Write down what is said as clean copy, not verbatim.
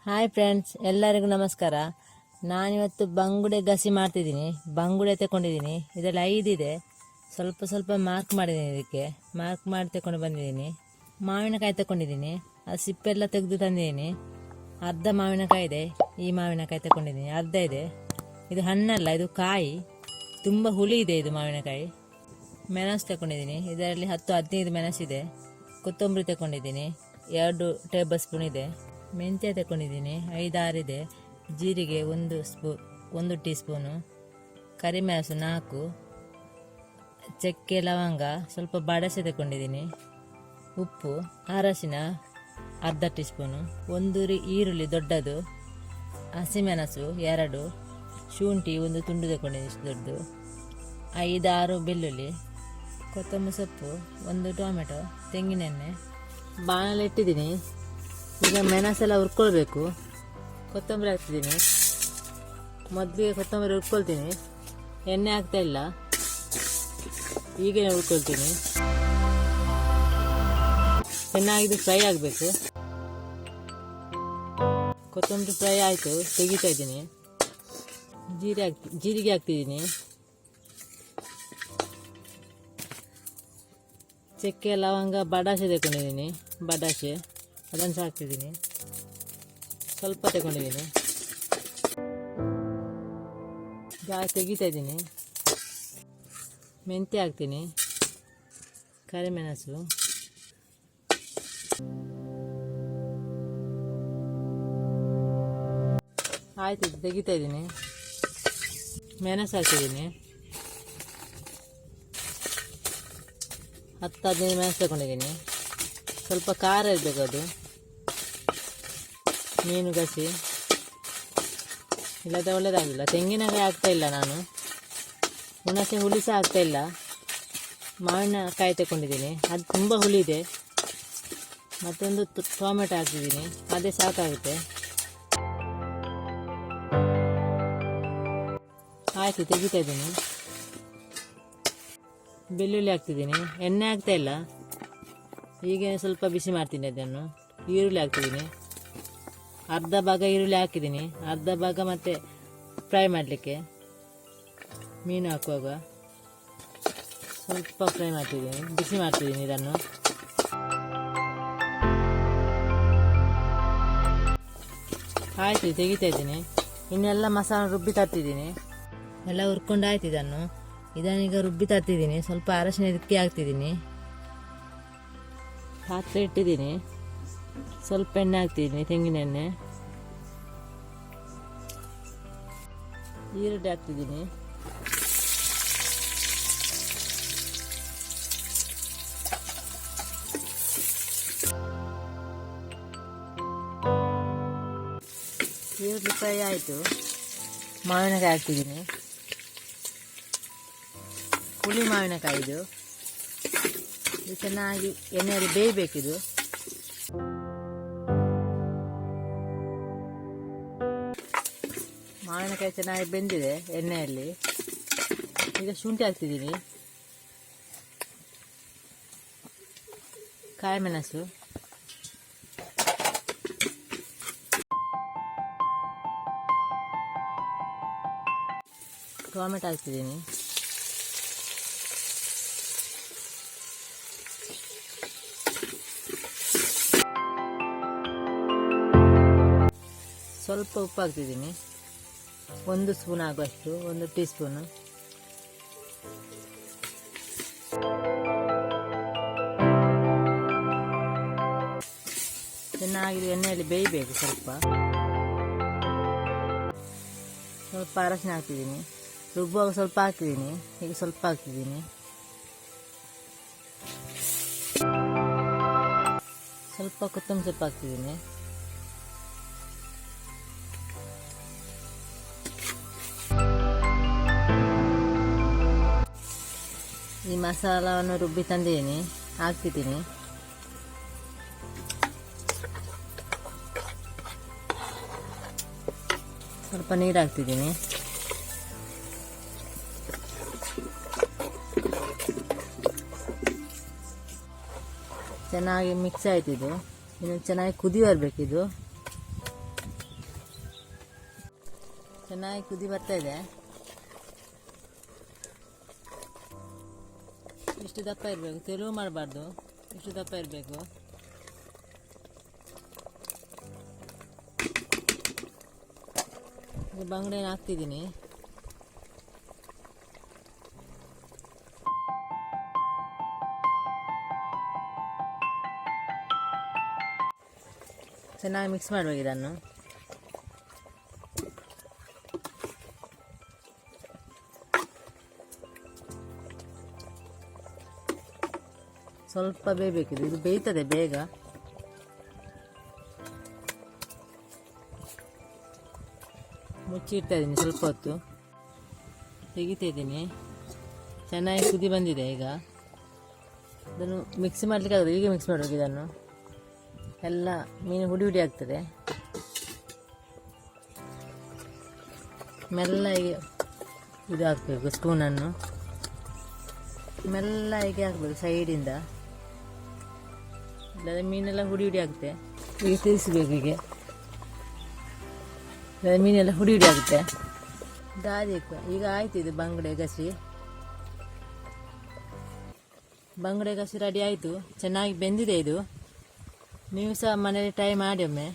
Hi friends, ಎಲ್ಲರಿಗೂ ನಮಸ್ಕಾರ. ನಾನಿವತ್ತು ಬಂಗುಡೆ ಗಸಿ ಮಾಡ್ತಿದ್ದೀನಿ. ಬಂಗುಡೆ ತಗೊಂಡಿದ್ದೀನಿ. ಇದರಲ್ಲಿ 5 ಇದೆ. ಸ್ವಲ್ಪ ಸ್ವಲ್ಪ ಮಾರ್ಕ್ ಮಾಡಿದ್ದೀನಿ. ಇದಕ್ಕೆ ಮಾರ್ಕ್ ಮಾಡಿ ತಗೊಂಡು ಬಂದಿದ್ದೀನಿ. ಮಾವಿನಕಾಯಿ ತಗೊಂಡಿದ್ದೀನಿ. ಅದು ಸಿಪ್ಪೆಲ್ಲ ತೆಗೆದು ತಂದಿದ್ದೀನಿ. ಅರ್ಧ ಮಾವಿನಕಾಯಿ ಇದೆ. ಈ ಮಾವಿನಕಾಯಿ ತಗೊಂಡಿದ್ದೀನಿ, ಅರ್ಧ ಇದೆ. ಇದು ಹಣ್ಣಲ್ಲ, ಇದು ಕಾಯಿ. ತುಂಬ ಹುಳಿ ಇದೆ ಇದು ಮಾವಿನಕಾಯಿ. ಮೆಣಸು ತಗೊಂಡಿದ್ದೀನಿ. ಇದರಲ್ಲಿ 10-15 ಮೆಣಸಿದೆ. ಕೊತ್ತಂಬರಿ ತಗೊಂಡಿದ್ದೀನಿ, 2 ಟೇಬಲ್ ಸ್ಪೂನ್ ಇದೆ. ಮೆಂತ್ಯ ತಗೊಂಡಿದ್ದೀನಿ, 5-6 ಇದೆ. ಜೀರಿಗೆ 1 ಟೀ ಸ್ಪೂನು, ಕರಿಮೆಣಸು 4, ಚಕ್ಕೆ ಲವಂಗ ಸ್ವಲ್ಪ ಬಡಸೆ ತಗೊಂಡಿದ್ದೀನಿ, ಉಪ್ಪು, ಅರಶಿನ ಅರ್ಧ ಟೀ ಸ್ಪೂನು, 1 ಈರುಳ್ಳಿ ದೊಡ್ಡದು, ಹಸಿಮೆಣಸು 2, ಶುಂಠಿ 1 ತುಂಡು ತಗೊಂಡಿದ್ದೀನಿ ದೊಡ್ಡದು, 5-6 ಬೆಳ್ಳುಳ್ಳಿ, ಕೊತ್ತಂಬರಿ ಸೊಪ್ಪು, 1 ಟೊಮೆಟೊ, ತೆಂಗಿನೆಣ್ಣೆ. ಬಾಣಲೆ ಇಟ್ಟಿದ್ದೀನಿ. ಈಗ ಮೆಣಸೆಲ್ಲ ಹುರ್ಕೊಳ್ಬೇಕು. ಕೊತ್ತಂಬರಿ ಹಾಕ್ತಿದ್ದೀನಿ. ಮೊದಲಿಗೆ ಕೊತ್ತಂಬರಿ ಹುರ್ಕೊಳ್ತೀನಿ. ಎಣ್ಣೆ ಹಾಕ್ತಾ ಇಲ್ಲ, ಈಗೇನೆ ಹುರ್ಕೊಳ್ತೀನಿ. ಚೆನ್ನಾಗಿದ್ದು ಫ್ರೈ ಆಗಬೇಕು. ಕೊತ್ತಂಬರಿ ಫ್ರೈ ಆಯಿತು, ತೆಗಿತಾ ಇದ್ದೀನಿ. ಜೀರಿಗೆ ಹಾಕ್ತಿದ್ದೀನಿ. ಚಕ್ಕೆ ಲವಂಗ ಬಡಾಸೆ ತಗೊಂಡಿದ್ದೀನಿ. ಬಡಾಸೆ ಅದನ್ನು ಸಹ ಹಾಕ್ತಿದ್ದೀನಿ. ಸ್ವಲ್ಪ ತಗೊಂಡಿದ್ದೀನಿ. ಗ್ಯಾಸ್ ತೆಗಿತಾ ಇದ್ದೀನಿ. ಮೆಂತ್ಯ ಹಾಕ್ತೀನಿ, ಕರಿಮೆಣಸು, ಆಯ್ತು ತೆಗಿತಾ ಇದ್ದೀನಿ. ಮೆಣಸು ಹಾಕ್ತಿದ್ದೀನಿ. 10-15 ಮೆಣಸು ತಗೊಂಡಿದ್ದೀನಿ. ಸ್ವಲ್ಪ ಖಾರ ಇರಬೇಕು. ಅದು ಮೀನು ಗಸಿ ಇಲ್ಲದೆ ಒಳ್ಳೆಯದಾಗಿಲ್ಲ. ತೆಂಗಿನಕಾಯಿ ಹಾಕ್ತಾ ಇಲ್ಲ ನಾನು. ಹುಣಸೆ ಹುಳಿ ಸಹ ಹಾಕ್ತಾ ಇಲ್ಲ. ಮಾವಿನಕಾಯಿ ತಗೊಂಡಿದ್ದೀನಿ, ಅದು ತುಂಬ ಹುಳಿ ಇದೆ. ಮತ್ತೊಂದು ಟೊಮೆಟೊ ಹಾಕ್ತಿದ್ದೀನಿ, ಅದೇ ಸಾಕಾಗುತ್ತೆ. ಆಯಿತು ತೆಗಿತಾ ಇದ್ದೀನಿ. ಬೆಳ್ಳುಳ್ಳಿ ಹಾಕ್ತಿದ್ದೀನಿ. ಎಣ್ಣೆ ಹಾಕ್ತಾ ಇಲ್ಲ, ಹೀಗೆ ಸ್ವಲ್ಪ ಬಿಸಿ ಮಾಡ್ತೀನಿ ಅದನ್ನು. ಈರುಳ್ಳಿ ಹಾಕ್ತಿದ್ದೀನಿ. ಅರ್ಧ ಭಾಗ ಈರುಳ್ಳಿ ಹಾಕಿದ್ದೀನಿ, ಅರ್ಧ ಭಾಗ ಮತ್ತೆ ಫ್ರೈ ಮಾಡಲಿಕ್ಕೆ ಮೀನು ಹಾಕುವಾಗ ಸ್ವಲ್ಪ ಫ್ರೈ ಮಾಡ್ತಿದ್ದೀನಿ, ಬಿಸಿ ಮಾಡ್ತಿದ್ದೀನಿ ಇದನ್ನು. ಆಯ್ತು ತೆಗಿತಾ ಇದ್ದೀನಿ. ಇನ್ನೆಲ್ಲ ಮಸಾಲ ರುಬ್ಬಿ ತರ್ತಿದ್ದೀನಿ. ಎಲ್ಲ ಹುರ್ಕೊಂಡು ಆಯ್ತು. ಇದನ್ನೀಗ ರುಬ್ಬಿ ತರ್ತಿದ್ದೀನಿ. ಸ್ವಲ್ಪ ಅರಶಿನ ಇದಕ್ಕೆ ಹಾಕ್ತಿದ್ದೀನಿ. ಪಾತ್ರೆ ಇಟ್ಟಿದ್ದೀನಿ. ಸ್ವಲ್ಪ ಎಣ್ಣೆ ಹಾಕ್ತಿದ್ದೀನಿ, ತೆಂಗಿನ ಎಣ್ಣೆ. ಈರುಳ್ಳಿ ಹಾಕ್ತಿದ್ದೀನಿ. ಈರುಳ್ಳಿ ಫ್ರೈ ಆಯಿತು. ಮಾವಿನಕಾಯಿ ಹಾಕ್ತಿದ್ದೀನಿ. ಹುಳಿ ಮಾವಿನಕಾಯಿ ಇದು ಚೆನ್ನಾಗಿ ಎಣ್ಣೆಯಲ್ಲಿ ಬೇಯಬೇಕಿದು. ಮಾವಿನಕಾಯಿ ಚೆನ್ನಾಗಿ ಬೆಂದಿದೆ ಎಣ್ಣೆಯಲ್ಲಿ. ಈಗ ಶುಂಠಿ ಹಾಕ್ತಿದ್ದೀನಿ, ಕಾಯಿಮೆಣಸು, ಟೊಮೆಟೊ ಹಾಕ್ತಿದ್ದೀನಿ. ಸ್ವಲ್ಪ ಉಪ್ಪು ಹಾಕ್ತಿದ್ದೀನಿ, 1 ಸ್ಪೂನ್ ಆಗುವಷ್ಟು, 1 ಟೀ ಸ್ಪೂನು. ಚೆನ್ನಾಗಿ ಎಣ್ಣೆಯಲ್ಲಿ ಬೇಯಬೇಕು. ಸ್ವಲ್ಪ ಅರಶಿನ ಹಾಕ್ತಿದ್ದೀನಿ. ರುಬ್ಬುವಾಗ ಸ್ವಲ್ಪ ಹಾಕ್ತಿದ್ದೀನಿ, ಈಗ ಸ್ವಲ್ಪ ಹಾಕ್ತಿದ್ದೀನಿ. ಸ್ವಲ್ಪ ಕೊತ್ತಂಬರಿ ಸೊಪ್ಪು ಹಾಕ್ತಿದ್ದೀನಿ. ಈ ಮಸಾಲವನ್ನು ರುಬ್ಬಿ ತಂದಿದ್ದೀನಿ, ಹಾಕ್ತಿದ್ದೀನಿ. ಸ್ವಲ್ಪ ನೀರು ಹಾಕ್ತಿದ್ದೀನಿ. ಚೆನ್ನಾಗಿ ಮಿಕ್ಸ್ ಆಯ್ತಿದ್ದು. ಇನ್ನು ಚೆನ್ನಾಗಿ ಕುದಿ ಬರಬೇಕಿದು. ಚೆನ್ನಾಗಿ ಕುದಿ ಬರ್ತಾ ಇದೆ. ಇಷ್ಟು ದಪ್ಪ ಇರಬೇಕು, ತೆಳು ಮಾಡಬಾರ್ದು, ಇಷ್ಟು ದಪ್ಪ ಇರಬೇಕು. ಬಂಗುಡೆನ ಹಾಕ್ತಿದ್ದೀನಿ. ಚೆನ್ನಾಗಿ ಮಿಕ್ಸ್ ಮಾಡಬೇಕು ಇದನ್ನು. ಸ್ವಲ್ಪ ಬೇಯಬೇಕಿದೆ, ಇದು ಬೇಯ್ತದೆ ಬೇಗ. ಮುಚ್ಚಿಡ್ತಾ ಇದ್ದೀನಿ ಸ್ವಲ್ಪ ಹೊತ್ತು, ತೆಗಿತಾ ಇದ್ದೀನಿ. ಚೆನ್ನಾಗಿ ಕುದಿ ಬಂದಿದೆ. ಈಗ ಇದನ್ನು ಮಿಕ್ಸ್ ಮಾಡಲಿಕ್ಕೆ ಆಗೋದು, ಹೀಗೆ ಮಿಕ್ಸ್ ಮಾಡಬೇಕು ಇದನ್ನು. ಎಲ್ಲ ಮೀನು ಹುಡಿ ಹುಡಿ ಆಗ್ತದೆ. ಮೆಲ್ಲಗೆ ಇದು ಹಾಕಬೇಕು, ಸ್ಪೂನನ್ನು ಮೆಲ್ಲಗೆ ಹಾಕಬೇಕು ಸೈಡಿಂದ, ಇಲ್ಲದ ಮೀನೆಲ್ಲ ಹುಡಿ ಹುಡಿ ಆಗುತ್ತೆ. ಈಗ ತಿರ್ಸ್ಬೇಕು, ಹೀಗೆ ಮೀನೆಲ್ಲ ಹುಡಿ ಹುಡಿ ಆಗುತ್ತೆ. ದಾರಿ ಈಗ ಆಯ್ತು. ಇದು ಬಂಗುಡೆ ಗಸಿ, ಬಂಗುಡೆ ಗಸಿ ರೆಡಿ ಆಯಿತು. ಚೆನ್ನಾಗಿ ಬೆಂದಿದೆ ಇದು. ನೀವು ಸಹ ಮನೇಲಿ ಟ್ರೈ ಮಾಡಿ ಒಮ್ಮೆ.